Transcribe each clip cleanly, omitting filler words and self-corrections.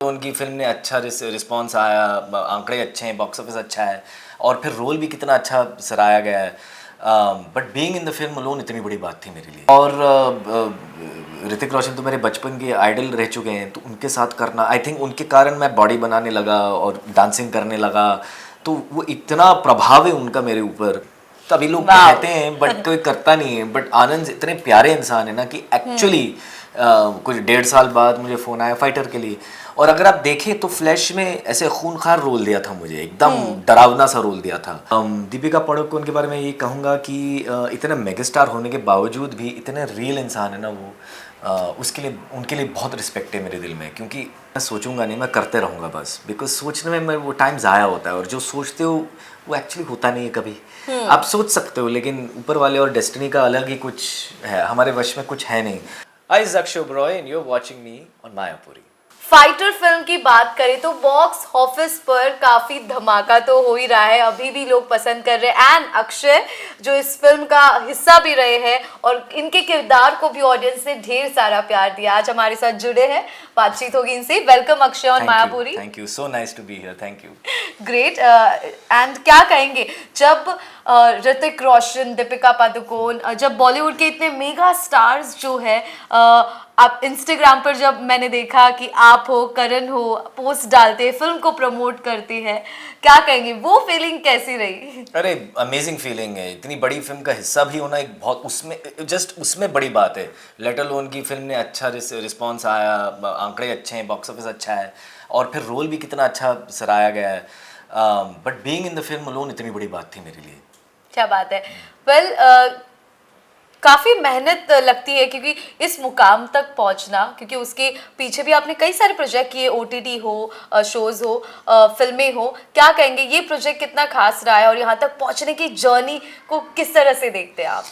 तो उनकी फिल्म ने अच्छा रिस्पॉन्स आया, आंकड़े अच्छे हैं, बॉक्स ऑफिस अच्छा है और फिर रोल भी कितना अच्छा सराहा गया है। But being in the film alone इतनी बड़ी बात थी मेरे लिए। और ऋतिक रोशन तो मेरे बचपन के आइडल रह चुके हैं, तो उनके साथ करना, आई थिंक उनके कारण मैं बॉडी बनाने लगा और डांसिंग करने लगा, तो वो इतना प्रभाव है उनका मेरे ऊपर। तभी लोग कहते हैं बट कोई करता नहीं है। बट आनंद इतने प्यारे इंसान है ना कि एक्चुअली कुछ 1.5 साल बाद मुझे फ़ोन आया फाइटर के लिए, और अगर आप देखें तो फ्लैश में ऐसे खूनखार रोल दिया था मुझे, एकदम डरावना सा रोल दिया था। दीपिका पादुकोण के बारे में ये कहूँगा कि इतने मेगास्टार होने के बावजूद भी इतने रियल इंसान है ना वो, उसके लिए उनके लिए बहुत रिस्पेक्ट है मेरे दिल में। क्योंकि मैं सोचूंगा नहीं, मैं करते रहूँगा बस, बिकॉज सोचने में वो टाइम ज़ाया होता है और जो सोचते हो वो एक्चुअली होता नहीं है कभी। आप सोच सकते हो लेकिन ऊपर वाले और डेस्टिनी का अलग ही कुछ है, हमारे वश में कुछ है नहीं। I Jaksh Oberoi and you are watching me on Mayapuri. Fighter फिल्म की बात करें तो बॉक्स ऑफिस पर काफी धमाका तो हो ही रहा है, अभी भी लोग पसंद कर रहे हैं। एंड अक्षय जो इस फिल्म का हिस्सा भी रहे हैं और इनके किरदार को भी ऑडियंस ने ढेर सारा प्यार दिया। आज हमारे साथ जुड़े हैं, बातचीत होगी इनसे। Welcome Akshay on Mayapuri. Thank you, so nice to be here, thank you. Great. And क्या कहेंगे जब ऋतिक रोशन, दीपिका पादुकोण, जब बॉलीवुड के इतने मेगा स्टार्स जो है, आप इंस्टाग्राम पर जब मैंने देखा कि आप हो, करण हो, पोस्ट डालते फिल्म को प्रमोट करते हैं, क्या कहेंगे, वो फीलिंग कैसी रही? अरे अमेजिंग फीलिंग है, इतनी बड़ी फिल्म का हिस्सा भी होना एक बहुत, उसमें जस्ट उसमें बड़ी बात है। लेट अलोन की फिल्म ने अच्छा रिस्पॉन्स आया, आंकड़े अच्छे हैं, बॉक्स ऑफिस अच्छा है और फिर रोल भी कितना अच्छा सराहा गया है। But being in the film alone इतनी बड़ी बात थी मेरे लिए। क्या बात है। वेल, काफ़ी मेहनत लगती है क्योंकि इस मुकाम तक पहुंचना, क्योंकि उसके पीछे भी आपने कई सारे प्रोजेक्ट किए, ओटीटी हो, शोज हो, फिल्में हो। क्या कहेंगे ये प्रोजेक्ट कितना खास रहा है और यहाँ तक पहुंचने की जर्नी को किस तरह से देखते हैं आप?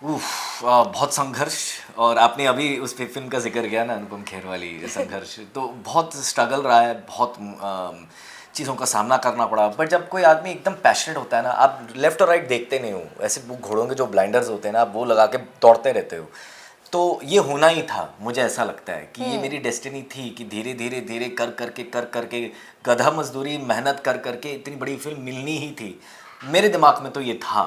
बहुत संघर्ष, और आपने अभी उस फिल्म का जिक्र किया ना, अनुपम खेर वाली संघर्ष, तो बहुत स्ट्रगल रहा है, बहुत चीज़ों का सामना करना पड़ा। बट जब कोई आदमी एकदम पैशनेट होता है ना, आप लेफ्ट और राइट देखते नहीं हो, ऐसे वो घोड़ों के जो ब्लाइंडर्स होते हैं ना, आप वो लगा के दौड़ते रहते हो। तो ये होना ही था, मुझे ऐसा लगता है कि ये मेरी डेस्टिनी थी कि धीरे धीरे धीरे कर करके गधा मजदूरी मेहनत कर करके इतनी बड़ी फिल्म मिलनी ही थी। मेरे दिमाग में तो ये था।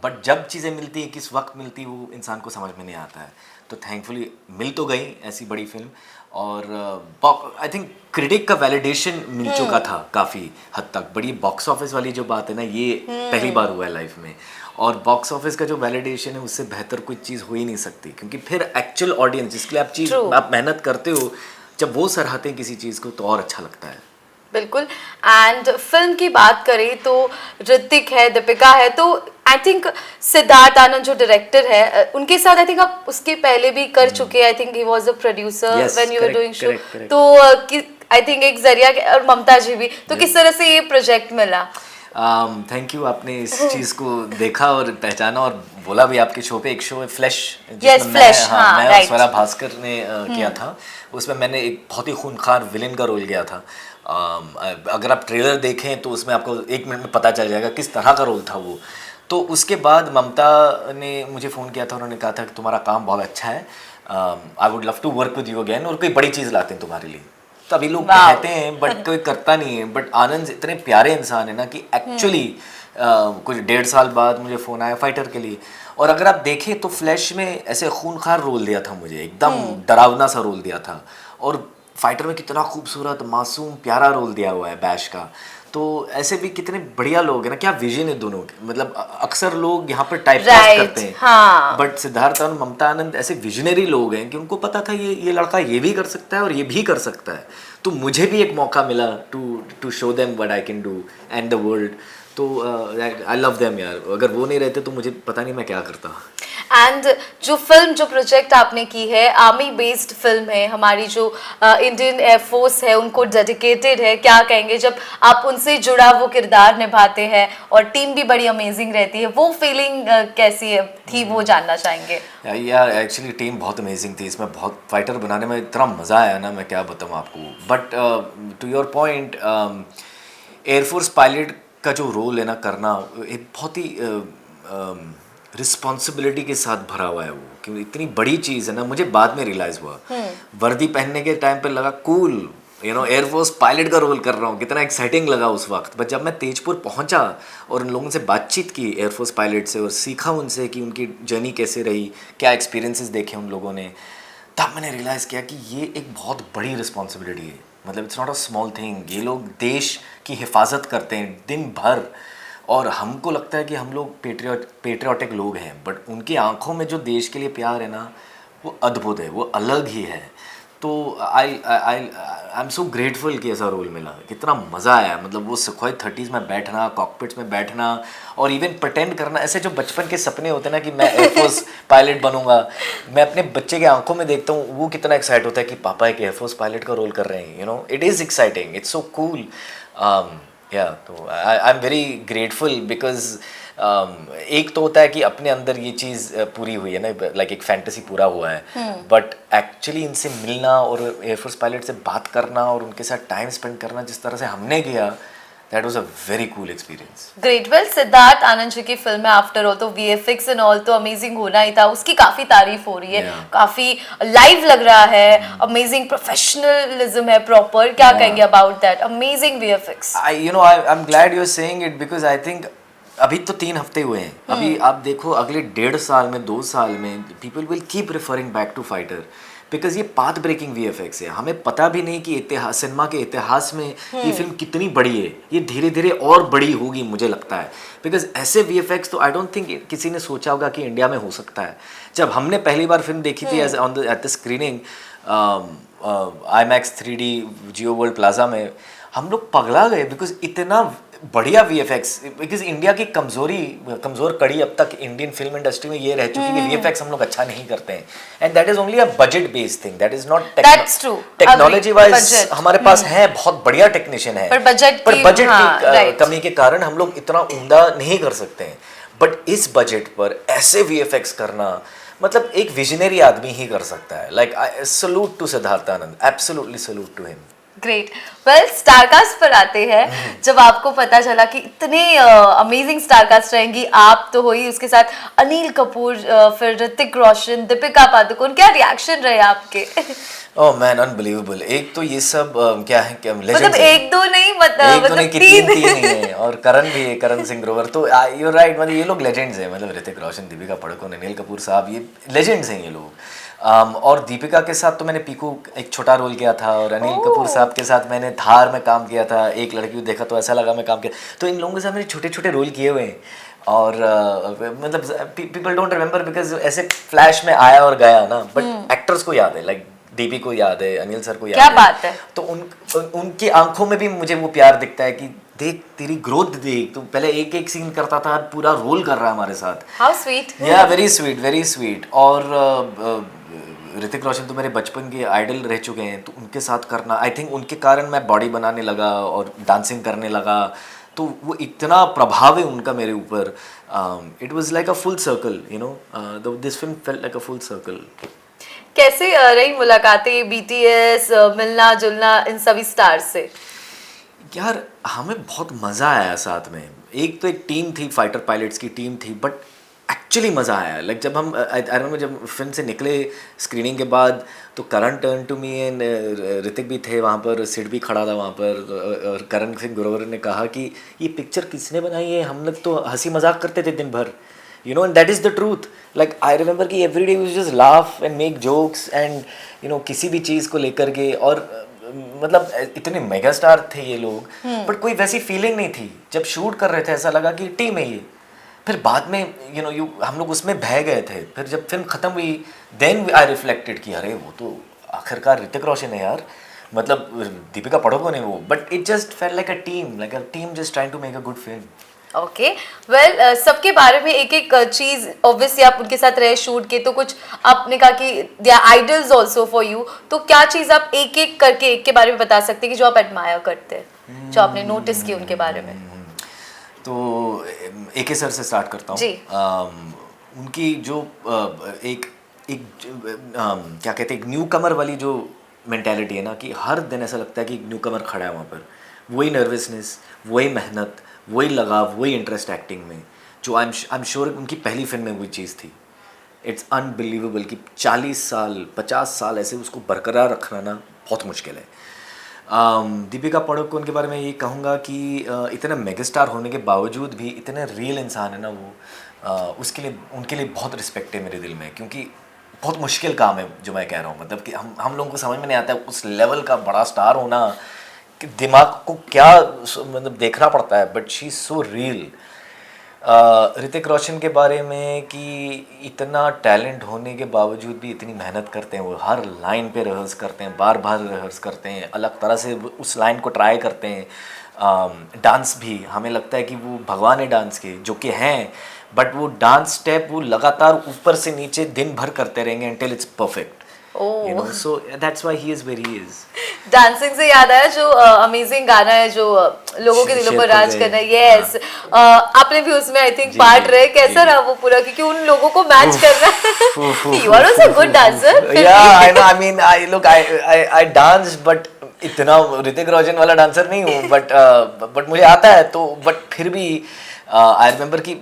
बट जब चीज़ें मिलती हैं, किस वक्त मिलती, वो इंसान को समझ में नहीं आता है। तो थैंकफुली मिल तो गई ऐसी बड़ी फिल्म, और आई थिंक क्रिटिक का वैलिडेशन मिल चुका था काफ़ी हद तक। बड़ी बॉक्स ऑफिस वाली जो बात है ना, ये पहली बार हुआ है लाइफ में, और बॉक्स ऑफिस का जो वैलिडेशन है उससे बेहतर कोई चीज़ हो ही नहीं सकती। क्योंकि फिर एक्चुअल ऑडियंस जिसके लिए आप मेहनत करते हो, जब वो सराहते हैं किसी चीज़ को तो और अच्छा लगता है। बिल्कुल। एंड फिल्म की बात करें तो ऋतिक है, दीपिका है, तो आई थिंक सिद्धार्थ आनंद जो डायरेक्टर है, उनके साथ आई थिंक आप उसके पहले भी कर चुके हैं। I think he was a producer when you were doing show. तो आई थिंक एक जरिया, और ममता जी भी, तो किस तरह से ये प्रोजेक्ट मिला? थैंक यू, आपने इस चीज़ को देखा और पहचाना और बोला भी। आपके शो पे एक शो है फ्लैश, यस फ्लैश, मैं और स्वरा भास्कर ने किया था। उसमें मैंने एक बहुत ही खूनखार विलेन का रोल किया था। अगर आप ट्रेलर देखें तो उसमें आपको 1 मिनट में पता चल जाएगा किस तरह का रोल था वो। तो उसके बाद ममता ने मुझे फ़ोन किया था, उन्होंने कहा था कि तुम्हारा काम बहुत अच्छा है, I would love to work with you again, और कोई बड़ी चीज़ लाते हैं तुम्हारे लिए। तभी लोग कहते हैं बट कोई करता नहीं है। बट आनंद इतने प्यारे इंसान है ना कि एक्चुअली कुछ 1.5 साल बाद मुझे फ़ोन आया फाइटर के लिए, और अगर आप देखें तो फ्लैश में ऐसे खूनखार रोल दिया था मुझे, एकदम डरावना सा रोल दिया था। और फाइटर में कितना खूबसूरत मासूम प्यारा रोल दिया हुआ है बैश का। तो ऐसे भी कितने बढ़िया लोग हैं ना, क्या विजन है दोनों के। मतलब अक्सर लोग यहाँ पर टाइप कास्ट करते हैं, हाँ। बट सिद्धार्थ और ममता आनंद ऐसे विजनरी लोग हैं कि उनको पता था ये लड़का ये भी कर सकता है और ये भी कर सकता है। तो मुझे भी एक मौका मिला to show them what I can do and the world. तो आई लव देम यार, अगर वो नहीं रहते तो मुझे पता नहीं मैं क्या करता। एंड जो फिल्म, जो प्रोजेक्ट आपने की है, आर्मी बेस्ड फिल्म है, हमारी जो इंडियन एयरफोर्स है उनको डेडिकेटेड है। क्या कहेंगे जब आप उनसे जुड़ा वो किरदार निभाते हैं और टीम भी बड़ी अमेजिंग रहती है, वो फीलिंग कैसी है थी, वो जानना चाहेंगे। यार एक्चुअली टीम बहुत अमेजिंग थी, इसमें बहुत फाइटर बनाने में इतना मज़ा आया ना, मैं क्या बताऊँ आपको। But to your point, air force pilot का जो रोल है ना करना, एक बहुत ही रिस्पॉन्सिबिलिटी के साथ भरा हुआ है वो, क्योंकि इतनी बड़ी चीज़ है ना। मुझे बाद में रियलाइज़ हुआ, वर्दी पहनने के टाइम पे लगा cool, you know air force pilot का रोल कर रहा हूँ, कितना एक्साइटिंग लगा उस वक्त। बट जब मैं तेजपुर पहुँचा और उन लोगों से बातचीत की एयरफोर्स पायलट से और सीखा उनसे कि उनकी जर्नी कैसे रही, क्या एक्सपीरियंसेस देखे उन लोगों ने, तब मैंने रियलाइज़ किया कि ये एक बहुत बड़ी रिस्पॉन्सिबिलिटी है। मतलब it's not a small thing. ये लोग देश की हिफाजत करते हैं दिन भर, और हमको लगता है कि हम लोग पेट्रियाटिक लोग हैं, बट उनकी आंखों में जो देश के लिए प्यार है ना, वो अद्भुत है, वो अलग ही है। तो आई एम सो ग्रेटफुल कि ऐसा रोल मिला। कितना मज़ा आया, मतलब वो सुखोई 30s में बैठना, कॉकपिट्स में बैठना, और इवन प्रटेंड करना, ऐसे जो बचपन के सपने होते हैं ना कि मैं एयरफोर्स पायलट बनूंगा। मैं अपने बच्चे के आंखों में देखता हूँ, वो कितना एक्साइट होता है कि पापा एक एयरफोर्स पायलट का रोल कर रहे हैं। You know it is exciting, it's so cool. या तो I am very grateful because एक तो होता है कि अपने अंदर ये चीज़ पूरी हुई है ना, लाइक एक फैंटेसी पूरा हुआ है, बट एक्चुअली इनसे मिलना और एयरफोर्स पायलट से बात करना और उनके साथ टाइम स्पेंड करना जिस तरह से हमने किया, that was a very cool experience. Great. Well, Siddharth Anand ji की फिल्म है, आफ्टर ऑल तो वीएफएक्स एंड ऑल तो अमेजिंग होना ही था, उसकी काफी तारीफ हो रही है। Yeah. काफी लाइव लग रहा है, अमेजिंग प्रोफेशनलिज्म है प्रॉपर। क्या Yeah. कहेंगे about that amazing VFX? I'm glad you're saying it because I think अभी तो 3 हफ्ते हुए हैं। अभी आप देखो अगले 1.5 साल में, 2 साल में people will keep referring back to fighter, because ये पाथ ब्रेकिंग वीएफएक्स है। हमें पता भी नहीं कि इतिहास, सिनेमा के इतिहास में ये फिल्म कितनी बड़ी है। ये धीरे धीरे और बड़ी होगी मुझे लगता है, बिकॉज ऐसे वीएफएक्स तो आई डोंट थिंक किसी ने सोचा होगा कि इंडिया में हो सकता है। जब हमने पहली बार फिल्म देखी थी at the screening IMAX 3D Jio world plaza में, हम लोग पगला गए बिकॉज इतना बढ़िया वीएफएक्स। बिकॉज इंडिया की कमज़ोर कड़ी अब तक इंडियन फिल्म इंडस्ट्री में ये रह चुकी है कि वीएफएक्स हम लोग अच्छा नहीं करते हैं, and that is only a budget based thing, that is not That's true. Technology wise Budget. हमारे पास है, बहुत बढ़िया टेक्नीशियन है, पर budget पर की- बजट हाँ, की right. कमी के कारण हम लोग इतना उम्दा नहीं कर सकते हैं। बट इस बजट पर ऐसे वीएफएक्स करना, मतलब एक विजनरी आदमी ही कर सकता है। Like I salute to Siddharth Anand, absolutely salute to him. Great. Well, star cast पर आते हैं। जब आपको पता चला कि इतने अमेजिंग स्टारकास्ट रहेंगी, आप तो हो ही, उसके साथ अनिल कपूर, फिर ऋतिक रोशन, दीपिका पादुकोण, क्या रिएक्शन रहे आपके? Oh man, unbelievable. एक तो ये सब क्या है, क्या मतलब लेजेंड्स एक दो नहीं, एक तो मतलब नहीं कि तीन। तीन ही है, और करण भी है, करण सिंह ग्रोवर। तो यू राइट, मतलब ये लोग लेजेंड्स हैं। मतलब ऋतिक रोशन, दीपिका पादुकोण, अनिल कपूर साहब, ये लेजेंड्स हैं ये लोग। और दीपिका के साथ तो मैंने पीकू एक छोटा रोल किया था, और अनिल कपूर साहब के साथ मैंने धार में काम किया था। एक लड़की को देखा तो ऐसा लगा मैं काम किया। तो इन लोगों के साथ मैंने छोटे छोटे रोल किए हुए हैं, और मतलब पीपल डोंट रिमेंबर बिकॉज ऐसे फ्लैश में आया और गया ना, बट एक्टर्स को याद है, लाइक डीपी को याद है, अनिल सर को याद क्या है। बात है। तो उनकी आंखों में भी मुझे वो प्यार दिखता है कि देख तेरी ग्रोथ देख, तो पहले एक एक सीन करता था, पूरा रोल कर रहा है हमारे साथ। How sweet. या वेरी स्वीट, वेरी स्वीट। और ऋतिक रोशन तो मेरे बचपन के आइडल रह चुके हैं, तो उनके साथ करना, आई थिंक उनके कारण मैं बॉडी बनाने लगा और डांसिंग करने लगा। तो वो इतना प्रभाव है उनका मेरे ऊपर। It was like a full circle, you know, this film felt like a full circle. कैसे रही मुलाकातें, बीटीएस, मिलना जुलना इन सभी स्टार्स से? यार हमें बहुत मज़ा आया साथ में। एक तो एक टीम थी, फाइटर पायलट्स की टीम थी, बट एक्चुअली मज़ा आया। लाइक जब हम आई रिमेंबर जब फिल्म से निकले स्क्रीनिंग के बाद, तो Karan turn to me and Hrithik भी थे वहाँ पर, सिड भी खड़ा था वहाँ पर, और करण सिंह ग्रोवर ने कहा कि ये पिक्चर किसने बनाई है, हम लोग तो हंसी मजाक करते थे दिन भर, you know, and that is the truth. Like I remember कि every day we just laugh and make jokes and you know, किसी भी चीज़ को लेकर के। और मतलब इतने मेगा स्टार थे ये लोग, बट कोई वैसी फीलिंग नहीं थी। जब शूट कर रहे थे ऐसा लगा कि टीम है ये। फिर बाद में यू नो हम लोग उसमें बह गए थे। फिर जब फिल्म ख़त्म हुई, देन आई रिफ्लेक्टेड कि अरे वो तो आखिरकार ऋतिक रोशन है यार, मतलब दीपिका पादुकोण है वो। But it just felt like a team just trying to make a good film. Okay. Well, सबके बारे में एक एक चीज, ऑब्वियसली आप उनके साथ रहे शूट के, तो कुछ आपने कहा कि they are idols also for you, तो क्या चीज आप एक एक करके एक के बारे में बता सकते हैं कि जो आप एडमायर करते हैं, जो आपने नोटिस की उनके बारे में? तो AK सर से स्टार्ट करता जी। हूँ। उनकी जो एक एक क्या कहते हैं, एक न्यू कमर वाली जो मेंटालिटी है ना, कि हर दिन ऐसा लगता है कि न्यू कमर खड़ा है वहाँ पर। वही नर्वसनेस, वही मेहनत, वही लगाव, वही इंटरेस्ट एक्टिंग में, जो आई एम श्योर उनकी पहली फिल्म में वही चीज़ थी। इट्स अनबिलीवेबल कि 40 साल 50 साल ऐसे उसको बरकरार रखना ना बहुत मुश्किल है। दीपिका पादुकोण के बारे में ये कहूँगा कि इतना मेगास्टार होने के बावजूद भी इतने रियल इंसान है ना वो, उसके लिए उनके लिए बहुत रिस्पेक्ट है मेरे दिल में, क्योंकि बहुत मुश्किल काम है जो मैं कह रहा हूँ। मतलब कि हम लोगों को समझ में नहीं आता है उस लेवल का बड़ा स्टार होना, कि दिमाग को क्या मतलब देखना पड़ता है, but she is so real. Hrithik Roshan के बारे में कि इतना टैलेंट होने के बावजूद भी इतनी मेहनत करते हैं, वो हर लाइन पे रिहर्स करते हैं, बार बार रिहर्स करते हैं, अलग तरह से उस लाइन को ट्राई करते हैं। डांस भी हमें लगता है कि वो भगवान है डांस के, जो कि हैं, बट वो डांस स्टेप वो लगातार ऊपर से नीचे दिन भर करते रहेंगे until it's perfect. You know, so that's why he is where he is. Dancing से याद आया जो अमेजिंग गाना है जो लोगों के दिलों पर राज करना है, यस, आपने भी उसमें आई थिंक पार्ट रहे, कैसा रहा वो पूरा, क्योंकि उन लोगों को मैच करना है। You are also a good dancer. Yeah, I know. I mean, I dance, but इतना ऋतिक रोशन वाला डांसर नहीं हूँ, बट मुझे आता है, तो बट फिर भी आई रिमेम्बर कि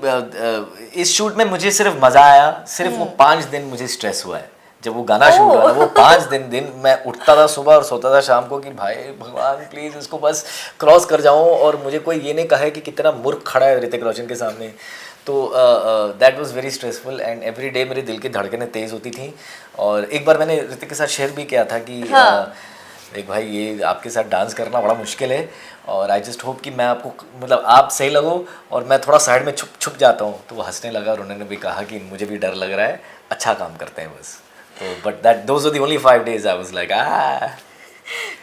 इस शूट में मुझे सिर्फ मज़ा आया, सिर्फ वो 5 दिन मुझे स्ट्रेस हुआ है जब वो गाना शूट हुआ ना, वो 5 दिन मैं उठता था सुबह और सोता था शाम को कि भाई भगवान प्लीज़ इसको बस क्रॉस कर जाऊँ, और मुझे कोई ये नहीं कहे कि कितना मूर्ख खड़ा है ऋतिक रोशन के सामने। तो that was very stressful, and every day मेरे दिल की धड़कनें तेज़ होती थी। और एक बार मैंने ऋतिक के साथ शेयर भी किया था कि एक भाई ये आपके साथ डांस करना बड़ा मुश्किल है, और आई जस्ट होप कि मैं आपको मतलब आप सही लगो और मैं थोड़ा साइड में छुप जाता हूँ। तो वो हंसने लगा और उन्होंने भी कहा कि मुझे भी डर लग रहा है, अच्छा काम करते हैं बस। तो but that those are the only 5 days I was like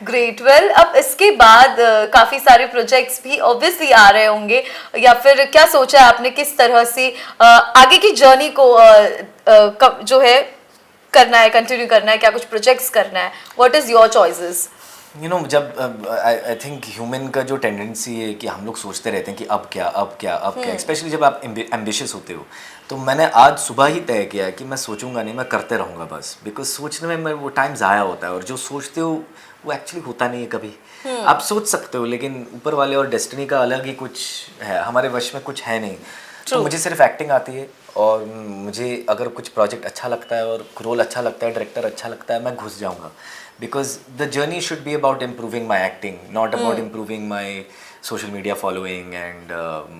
great. Well, अब इसके बाद काफी सारे प्रोजेक्ट्स भी ऑब्वियसली आ रहे होंगे, या फिर क्या सोचा है आपने किस तरह से आगे की जर्नी को जो है करना है, कंटिन्यू करना है, क्या कुछ प्रोजेक्ट्स करना है, what is your choices? You know, जब आई थिंक ह्यूमन का जो टेंडेंसी है कि हम लोग सोचते रहते हैं कि अब क्या, स्पेशली जब आप एम्बिशियस होते हो। तो मैंने आज सुबह ही तय किया कि मैं सोचूंगा नहीं, मैं करते रहूँगा बस, बिकॉज सोचने में वो टाइम ज़ाया होता है, और जो सोचते हो वो एक्चुअली होता नहीं है कभी। आप सोच सकते हो, लेकिन ऊपर वाले और डेस्टिनी का अलग ही कुछ है, हमारे वश में कुछ है नहीं। तो मुझे सिर्फ एक्टिंग आती है, और मुझे अगर कुछ प्रोजेक्ट अच्छा लगता है और रोल अच्छा लगता है, डायरेक्टर अच्छा लगता है, मैं घुस जाऊँगा। Because the journey should be about improving my acting, not about improving my social media following and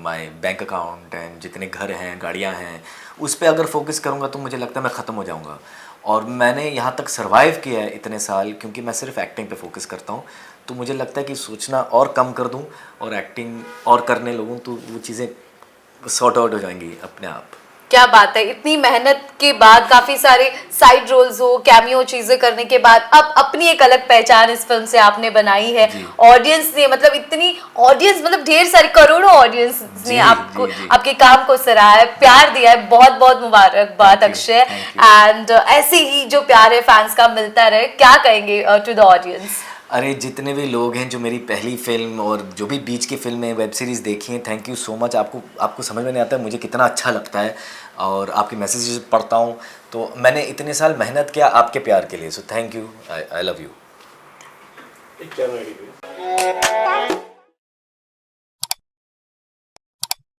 my bank account and जितने घर हैं, गाड़ियाँ हैं, उस पर अगर फोकस करूँगा तो मुझे लगता है मैं ख़त्म हो जाऊँगा। और मैंने यहाँ तक सर्वाइव किया है इतने साल क्योंकि मैं सिर्फ एक्टिंग पे फोकस करता हूँ। तो मुझे लगता है कि सोचना और कम कर दूँ और एक्टिंग और करने लगूँ तो वो चीज़ें सॉर्ट आउट हो जाएंगी अपने आप। क्या बात है, इतनी मेहनत के बाद, काफी सारे साइड रोल्स हो, कैमियो चीजें करने के बाद अब अपनी एक अलग पहचान इस फिल्म से आपने बनाई है। ऑडियंस ने मतलब इतनी ऑडियंस, मतलब ढेर सारी करोड़ों ऑडियंस ने आपको आपके काम को सराहा है, प्यार दिया है। बहुत बहुत मुबारकबाद अक्षय, एंड ऐसे ही जो प्यार है फैंस का मिलता रहे। क्या कहेंगे टू द ऑडियंस? अरे जितने भी लोग हैं जो मेरी पहली फिल्म और जो भी बीच की फिल्में वेब सीरीज़ देखी हैं, थैंक यू सो मच। आपको समझ में नहीं आता है मुझे कितना अच्छा लगता है, और आपके मैसेजेस पढ़ता हूँ। तो मैंने इतने साल मेहनत किया आपके प्यार के लिए, so thank you, I love you.